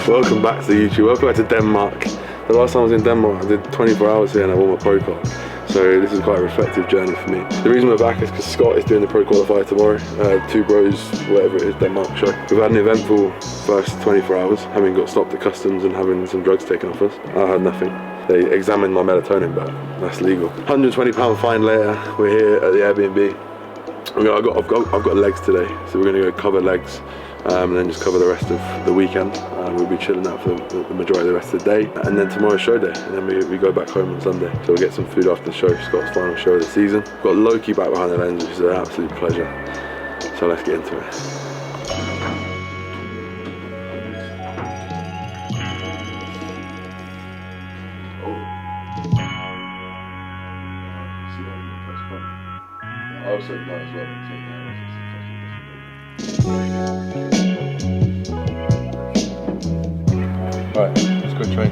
Welcome back to YouTube, welcome back to Denmark. The last time I was in Denmark, I did 24 hours here and I won my pro card. So this is quite a reflective journey for me. The reason we're back is because Scott is doing the pro qualifier tomorrow. Two bros, whatever it is, Denmark show. We've had an eventful first 24 hours, having got stopped at customs and having some drugs taken off us. I had nothing. They examined my melatonin, but that's legal. £120 fine later, we're here at the Airbnb. I've got legs today, so we're gonna go cover legs and then just cover the rest of the weekend. We'll be chilling out for the majority of the rest of the day, and then tomorrow's show day, and then we go back home on Sunday. So we'll get some food after the show. Scott's final show of the season. We've got Loke back behind the lens, which is an absolute pleasure. So let's get into it. I also know as well. Right, let's go train.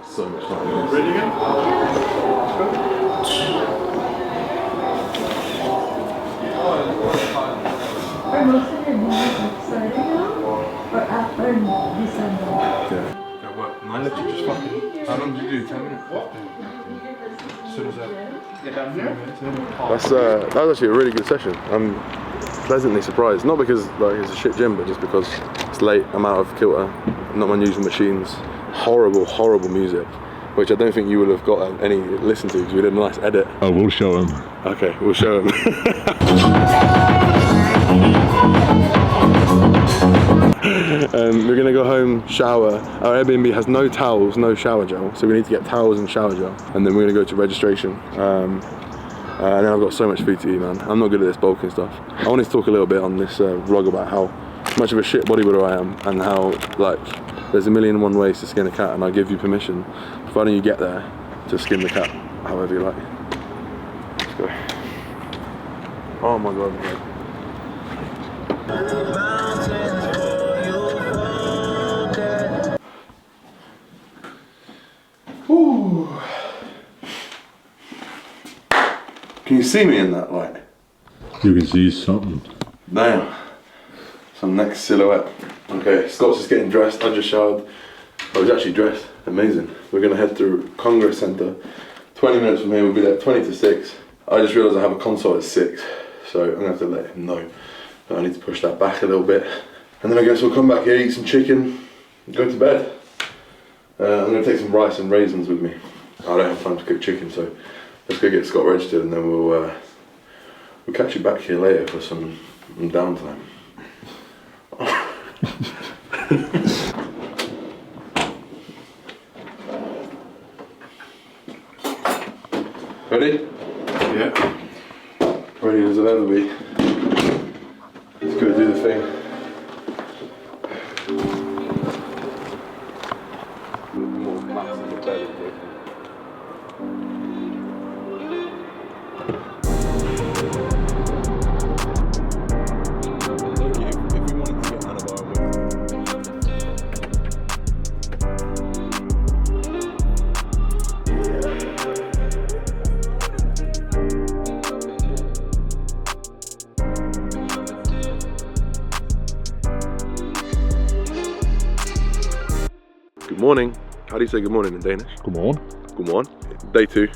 So much fun. Ready again? Are most of your videos starting now or after December? Yeah. That worked. I literally just fucking. How long did you do? 10 minutes? What? As soon as that. Get down here? That was actually a really good session. I'm pleasantly surprised. Not because like it's a shit gym, but just because it's late. I'm out of kilter. Not my usual machines. Horrible music, which I don't think you will have got any listen to because we did a nice edit. Oh, we'll show them. Okay, we'll show them. We're gonna go home, shower. Our Airbnb has no towels, no shower gel, so we need to get towels and shower gel, and then we're gonna go to registration. And then I've got so much food to eat, man. I'm not good at this bulking stuff. I wanted to talk a little bit on this vlog about how much of a shit bodybuilder I am, and how like there's a million and one ways to skin a cat, and I give you permission, providing you get there, to skin the cat however you like. Let's go. Oh my god. Whew. Can you see me in that light? You can see something. Damn. Some next silhouette. Okay, Scott's just getting dressed. I just showered. I was actually dressed. Amazing. We're gonna head to Congress Center. 20 minutes from here, we'll be there 20 to 6. I just realized I have a consult at 6, so I'm gonna have to let him know. But I need to push that back a little bit. And then I guess we'll come back here, eat some chicken, and go to bed. I'm gonna take some rice and raisins with me. I don't have time to cook chicken, so let's go get Scott registered, and then we'll catch you back here later for some downtime. Ready? Yeah. Ready as I'll ever be. Let's go do the thing. More massive the better. morning. How do you say good morning in Danish? Come on. Good morning. Day 2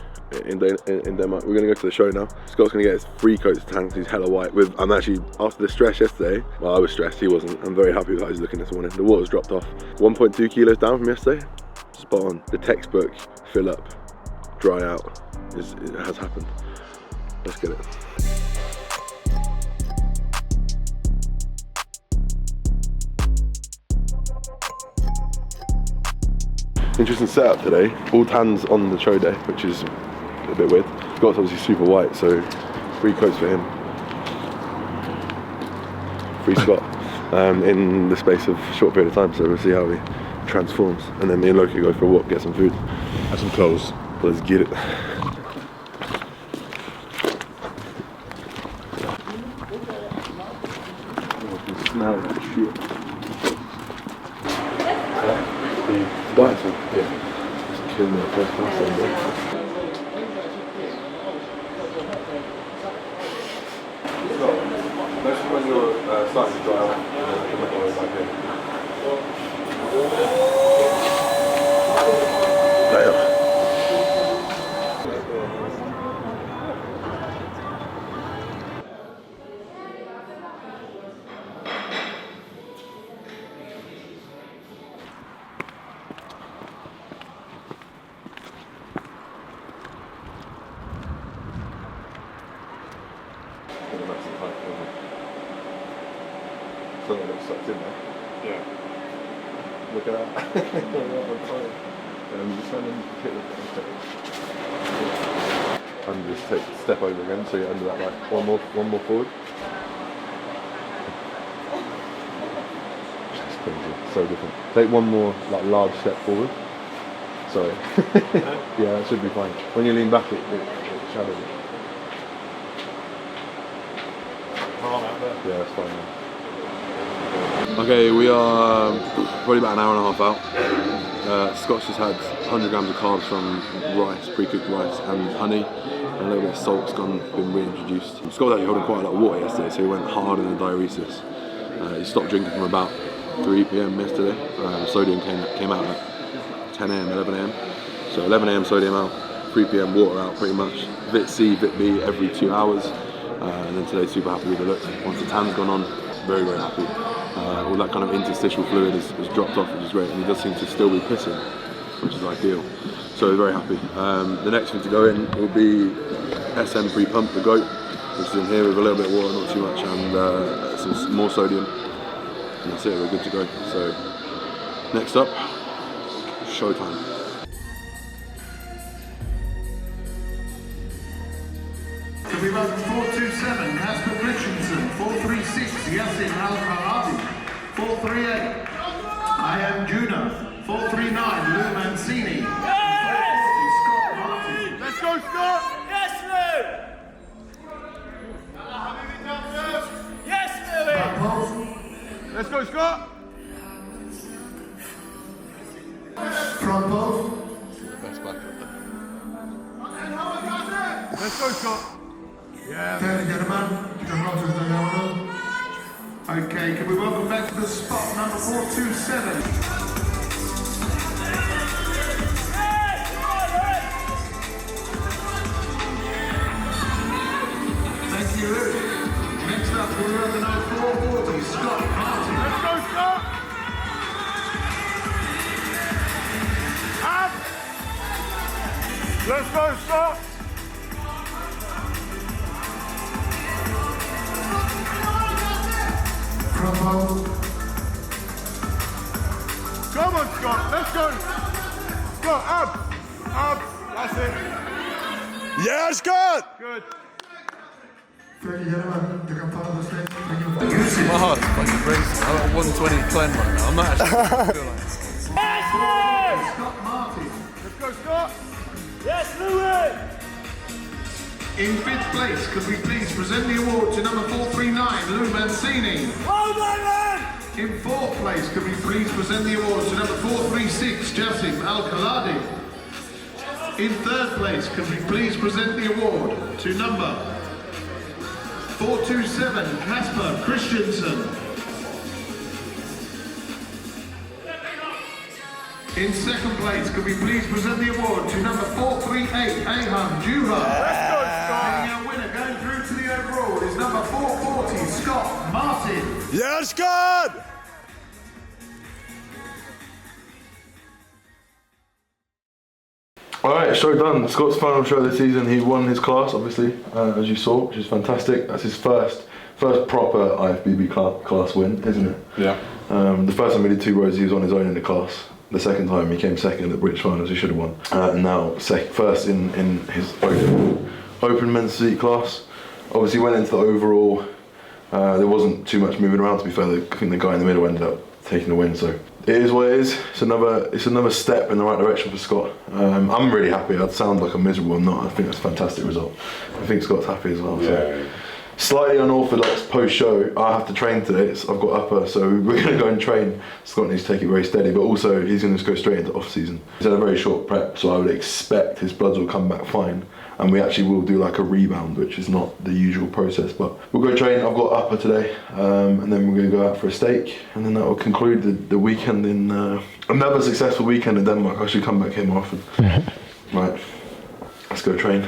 in Denmark. We're gonna go to the show now. Scott's gonna get his free coats tan because he's hella white. I'm actually, after the stress yesterday, well, I was stressed, he wasn't. I'm very happy with how he's looking this morning. The water's dropped off. 1.2 kilos down from yesterday. Spot on. The textbook fill up, dry out, it has happened. Let's get it. Interesting setup today. All tans on the show day, which is a bit weird. Scott's obviously super white, so free coats for him. Free Scott in the space of a short period of time, so we'll see how he transforms. And then me and Loke go for a walk, get some food. And some clothes. Let's get it. Smell that shit. Bison. Yeah. Just killing me first class on there. Most when you're starting to dry out, you might go back in. Damn. Something looks sucked in there. Yeah. Look at that. Just trying to hit the and just take step over again, so you're under that like one more forward. That's crazy. So different. Take one more like large step forward. Sorry. Yeah, that should be fine. When you lean back, it shadows it. Yeah, that's fine. Yeah. Okay, we are probably about an hour and a half out. Scott's just had 100 grams of carbs from rice, pre-cooked rice and honey, and a little bit of salt's been reintroduced. Scott was actually holding quite a lot of water yesterday, so he went hard in the diuresis. He stopped drinking from about 3 p.m. yesterday. Sodium came out at 10 a.m, 11 a.m. So 11 a.m. sodium out, 3 p.m. water out pretty much. Vit C, Vit B every 2 hours. And then today super happy with the look. Once the tan's gone on, very, very happy. All that kind of interstitial fluid has dropped off, which is great, and he does seem to still be pissing, which is ideal. So very happy. The next thing to go in will be SM pre-pump, the goat, which is in here with a little bit of water, not too much, and some more sodium. And that's it, we're good to go. So next up, showtime. We run 427, Casper Richardson, 436, Yassin Al-Khaladi, 438, I am Juna, 439, Lou Mancini, 440, Scott Martin. Let's go, Scott! Yes, Lou! Yes, Louis! Let's go, Scott! Front pose. Let's go, Scott! Yeah. Okay, can we welcome back to the spot number 427? Thank you, Luke. Next up, we're welcome number 440, Scott Martin. Let's go, Scott! Up! Let's go, Scott! Bravo. Come on, Scott, let's go! Scott, up! Up! That's it! Yeah, Scott! Good. Thank you, gentlemen. You can follow the stage. Thank you. My heart's fucking racing. I'm at 120 climb right now. I'm not actually feel like Scott Martin. Let's go, Scott! Yes, Louis! In 5th place, could we please present the award to number 439, Lou Mancini. Well done, man! In 4th place, could we please present the award to number 436, Jassim Al-Khaladi. In 3rd place, could we please present the award to number 427, Casper Christensen. In second place, could we please present the award to number 438, Ahan Juha. Let's go, Scott. And our winner going through to the overall is number 440, Scott Martin. Yeah, Scott! Alright, show done. Scott's final show of the season. He won his class, obviously, as you saw, which is fantastic. That's his first proper IFBB class win, isn't it? Yeah. The first time he did 2 rows, he was on his own in the class. The second time he came second at the British Finals, he should have won. And now first in his open men's physique class. Obviously went into the overall. There wasn't too much moving around, to be fair. I think the guy in the middle ended up taking the win, so it is what it is. It's another step in the right direction for Scott. I'm really happy. I'd sound like I'm miserable. I'm not. I think that's a fantastic result. I think Scott's happy as well. So. Slightly unorthodox post-show. I have to train today. I've got upper, so we're going to go and train. Scott needs to take it very steady, but also he's going to go straight into off-season. He's had a very short prep, so I would expect his bloods will come back fine, and we actually will do like a rebound, which is not the usual process. But we'll go train. I've got upper today, and then we're going to go out for a steak, and then that will conclude the weekend in another successful weekend in Denmark. I should come back here more often. Right, let's go train.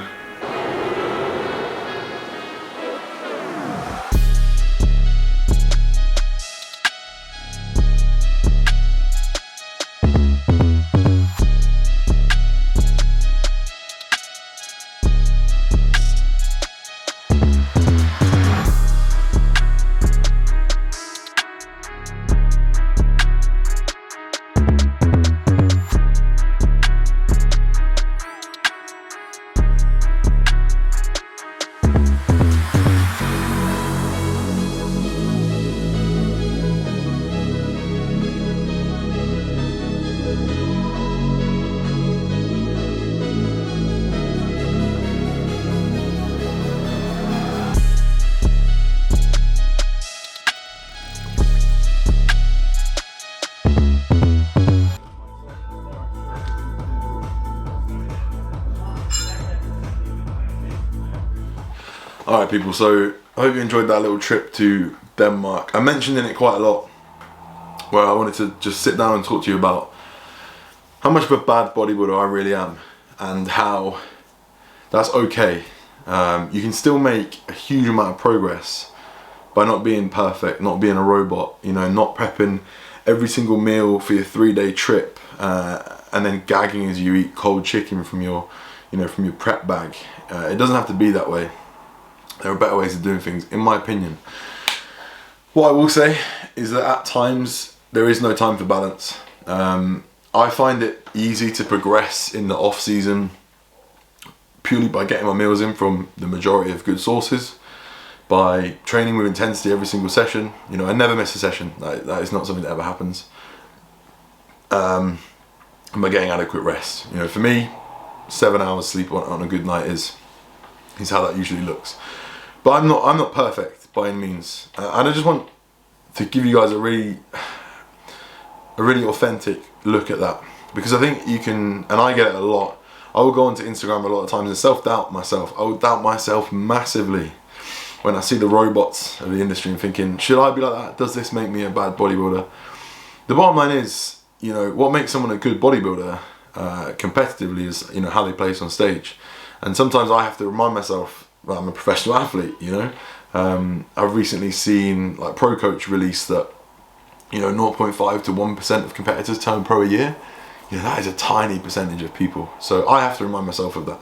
Alright people, so I hope you enjoyed that little trip to Denmark. I mentioned in it quite a lot where I wanted to just sit down and talk to you about how much of a bad bodybuilder I really am and how that's okay. You can still make a huge amount of progress by not being perfect, not being a robot, you know, not prepping every single meal for your 3-day trip and then gagging as you eat cold chicken from your, from your prep bag. It doesn't have to be that way. There are better ways of doing things, in my opinion. What I will say is that at times there is no time for balance. I find it easy to progress in the off season purely by getting my meals in from the majority of good sources, by training with intensity every single session. You know, I never miss a session. That is not something that ever happens. And by getting adequate rest. You know, for me, 7 hours sleep on a good night is how that usually looks. But I'm not perfect by any means, and I just want to give you guys a really authentic look at that, because I think you can, and I get it a lot. I will go onto Instagram a lot of times and self-doubt myself. I will doubt myself massively when I see the robots of the industry and thinking, should I be like that? Does this make me a bad bodybuilder? The bottom line is, you know, what makes someone a good bodybuilder competitively is, you know, how they place on stage. And sometimes I have to remind myself that I'm a professional athlete, you know. I've recently seen like Pro Coach release that, you know, 0.5 to 1% of competitors turn pro a year. You know, that is a tiny percentage of people. So I have to remind myself of that.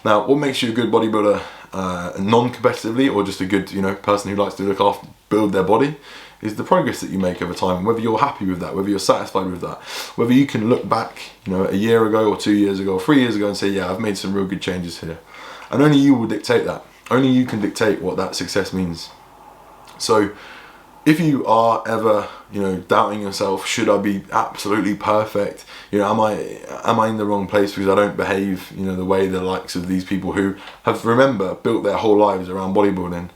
Now, what makes you a good bodybuilder non-competitively, or just a good, you know, person who likes to build their body, is the progress that you make over time, and whether you're happy with that, whether you're satisfied with that, whether you can look back, you know, a year ago or 2 years ago or 3 years ago and say, yeah, I've made some real good changes here. And only you will dictate that. Only you can dictate what that success means. So if you are ever, you know, doubting yourself, should I be absolutely perfect? You know, am I in the wrong place because I don't behave, you know, the way the likes of these people who have, remember, built their whole lives around bodybuilding?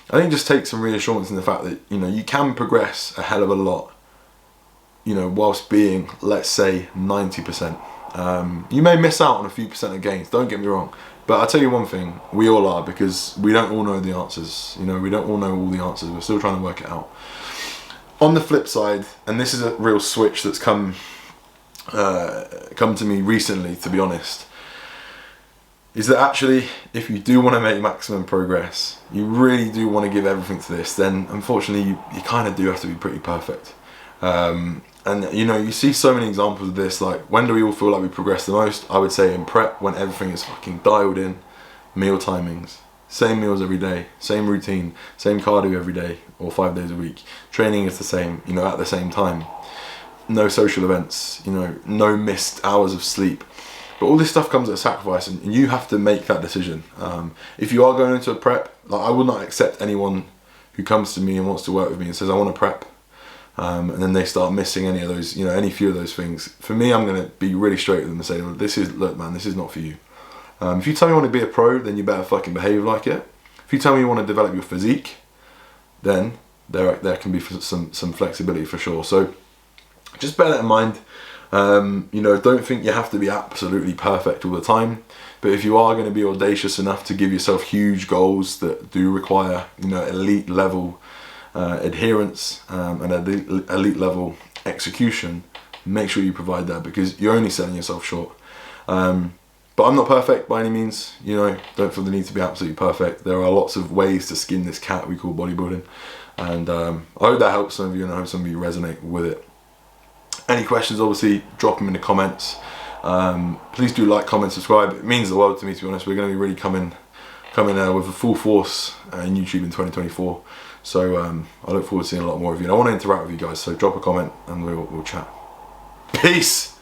I think just take some reassurance in the fact that, you know, you can progress a hell of a lot, you know, whilst being, let's say, 90%. You may miss out on a few percent of gains, don't get me wrong. But I'll tell you one thing, we all are, because we don't all know the answers. You know, we don't all know all the answers. We're still trying to work it out. On the flip side, and this is a real switch that's come come to me recently, to be honest, is that actually, if you do want to make maximum progress, you really do want to give everything to this, then unfortunately you kind of do have to be pretty perfect. And you know, you see so many examples of this. Like, when do we all feel like we progress the most? I would say in prep, when everything is fucking dialed in, meal timings, same meals every day, same routine, same cardio every day or 5 days a week. Training is the same, you know, at the same time. No social events, you know, no missed hours of sleep. But all this stuff comes at a sacrifice, and you have to make that decision. If you are going into a prep, like, I would not accept anyone who comes to me and wants to work with me and says, I want to prep, and then they start missing any of those, you know, any few of those things. For me, I'm going to be really straight with them and say, look man, this is not for you. If you tell me you want to be a pro, then you better fucking behave like it. If you tell me you want to develop your physique, then there can be some flexibility for sure. So just bear that in mind. You know, don't think you have to be absolutely perfect all the time, but if you are going to be audacious enough to give yourself huge goals that do require, you know, elite level adherence and elite level execution, make sure you provide that, because you're only selling yourself short. But I'm not perfect by any means, you know, don't feel the need to be absolutely perfect. There are lots of ways to skin this cat we call bodybuilding, and I hope that helps some of you, and I hope some of you resonate with it. Any questions, obviously, drop them in the comments. Please do like, comment, subscribe. It means the world to me, to be honest. We're going to be really coming with a full force in YouTube in 2024. So I look forward to seeing a lot more of you. And I want to interact with you guys, so drop a comment and we'll chat. Peace!